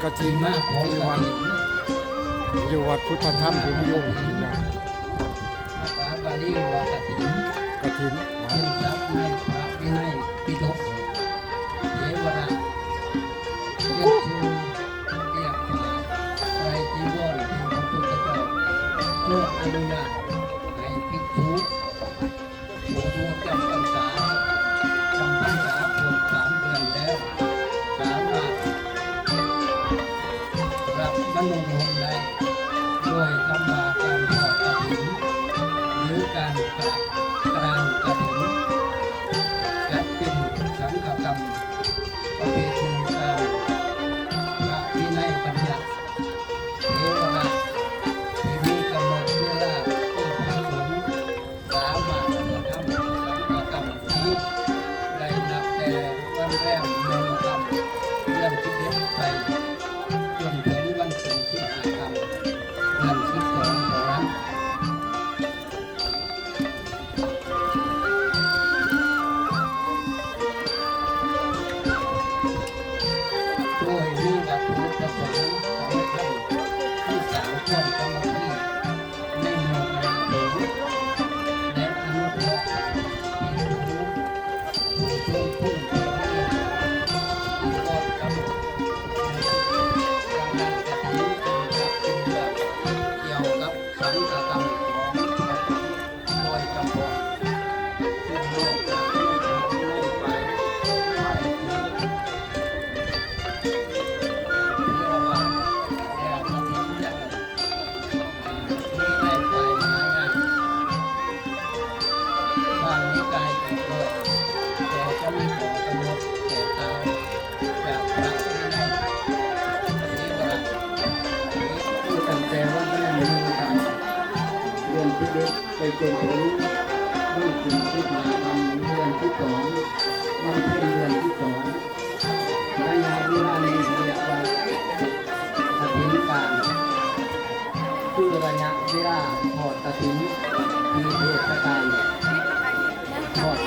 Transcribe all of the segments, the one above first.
กฐินที่วัดอยู่วัดพุทธธรรมภูมิยงค์นะ ภาษาบาลีว่ากฐินกฐินเป็นศัพท์ในพระวินัยปิฎกเทวดาเรียกชื่อเรียกหาไตรจีวรที่พระพุทธเจ้าโปรดอนุญาตให้ภิกษุผู้จำพรรษาเกือบ3 เดือนแล้วสามารถรับบรรลุธรรมได้โดยคำว่าการทอดกฐินหรือการกรานกฐินจัดเป็นสังฆกรรมประเพณีการพระวินัยบัญญัติเทวดาที่มีกำหนดเวลาที่พระสงฆ์สามารถกระทำสังฆกรรมนี้ได้นับแต่วันแรกเดือนกรรมเดือน11ไปจนถึงวันที่15 กรรมเดือน12เท่านั้นโดยมีวัตถุประสงค์สำคัญที่สร้างความสามัคคีในหมู่คณะสงฆ์และอนุเคราะห์ที่รู้ผู้ทรงคุณที่กอบกำลังการกฐินเป็นเรื่องเกี่ยวกับสังฆกรรมของพระสงฆ์โดยเฉพาะซึ่งโลกจะไม่ไปเรียกว่าแก่กฐินยังมีได้ไปหางานบางนิกายเป็นร้อยแต่ก็มีข้อกำหนดแก่ตามจากพระวินัยเทวดาคือตั้งแต่วันแรกเดือนกันเดือน11ไปจนถึงวันที่15 ค่ำเดือนที่2วันเพ็ญเดือนที่2ระยะเวลานี้เรียกว่ากฐินการคือระยะเวลาทอดกฐินที่เทศกาลทอด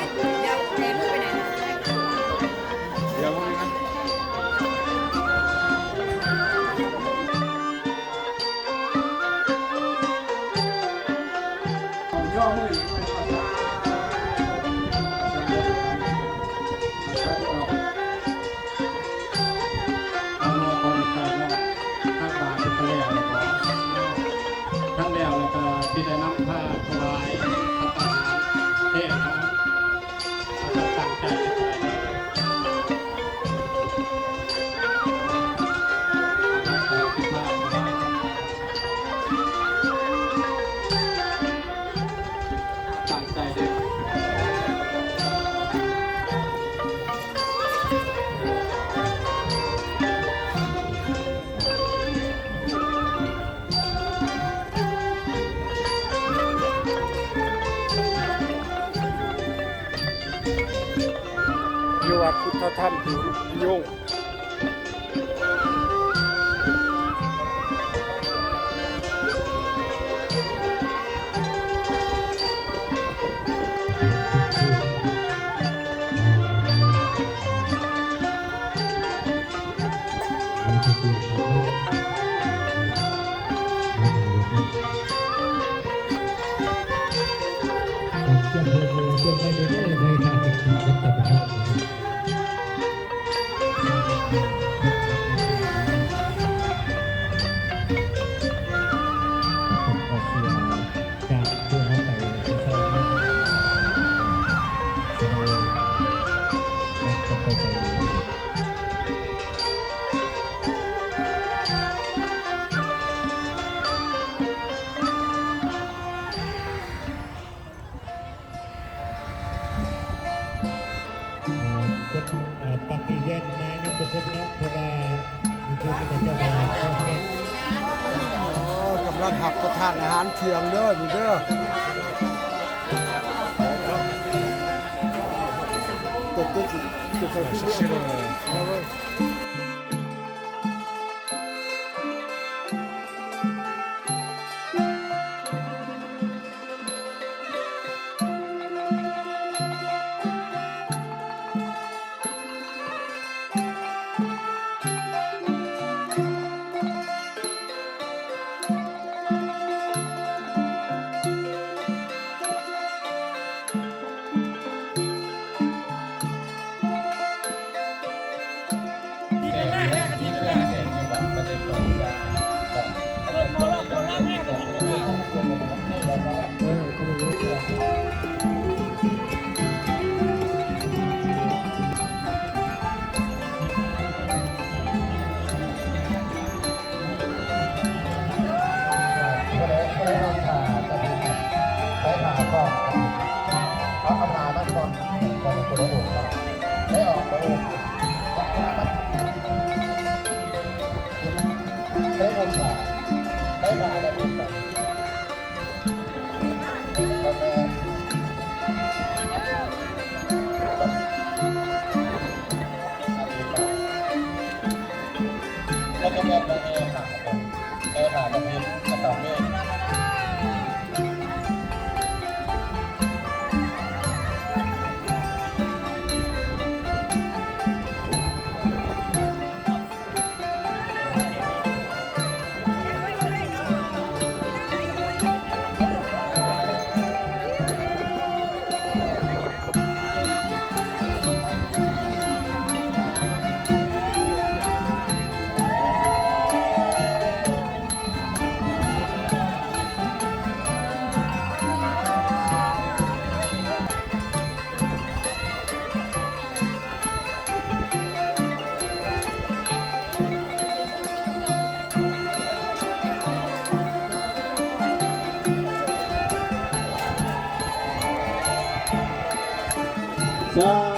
เดี๋ยวว่าไงย่อมืออีกไปก่อนนะเอามาคอยใส่เนาะถ้าบาทเป็นแล้วแล้วก็ทั้งแล้วแล้วก็ที่ได้นำผ้าถวายพระประธานเทศน์นะตั้งใจตั้งใจเลย อยู่วัดพุทธธรรมภูมิยงค์ปฏิเวณมานับบุคคลนับเพราะว่ามีผู้ที่จะมาเข้าเก็บ กำลังหักประทานอาหารเที่ยงเด้อนี่เด้อตุ๊กตุ๊กตุ๊กตุ๊ก ก็ไม่รู้จะสา